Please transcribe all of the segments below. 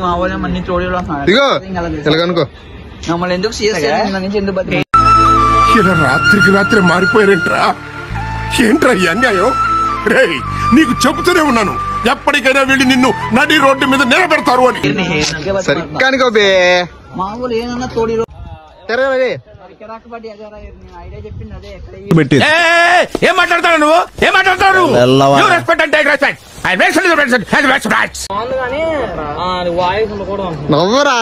మా వాళ్ళు అన్ని చోడీలో అనుకో మమ్మల్ని ఎందుకు నుంచి ఎందుకు బతికి ఇలా రాత్రికి రాత్రి మారిపోయారేంట్రా? ఏంట్రా ఈ అన్యాయం? రే నీకు చెబుతూనే ఉన్నాను, ఎప్పటికైనా వెళ్ళి నిన్ను నడి రోడ్డు మీద నిలబెడతారు అని. సరిగ్గా బే మా వాళ్ళు ఏమన్నా తోడీలో ఏం మాట్లాడతావు నువ్వు? ఏం మాట్లాడతావు? నవ్వరా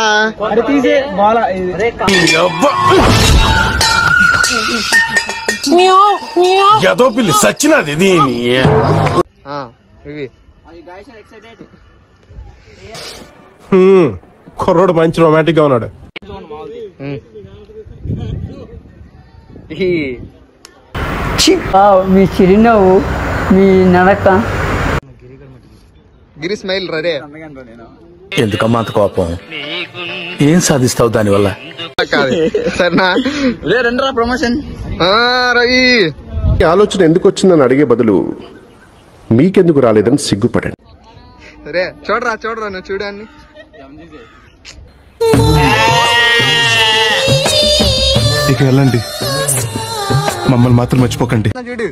ఏదో పిల్లి సచ్చినది దీని. కుర్రోడు మంచి రొమాంటిక్ గా ఉన్నాడు. మీ చిరునవ్వు, మీ నడక, గిరి స్మైల్ రే. ఎందుకమ్మా అంత కోపం? ఏం సాధిస్తావు దానివల్ల? సరేనా రండిరా ప్రమోషన్. రవి ఆలోచన ఎందుకు వచ్చిందని అడిగే బదులు మీకెందుకు రాలేదని సిగ్గుపడండి. సరే చూడరా నువ్వు చూడాన్ని. ఇక వెళ్ళండి, మమ్మల్ని మాత్రం మర్చిపోకండి. చూడు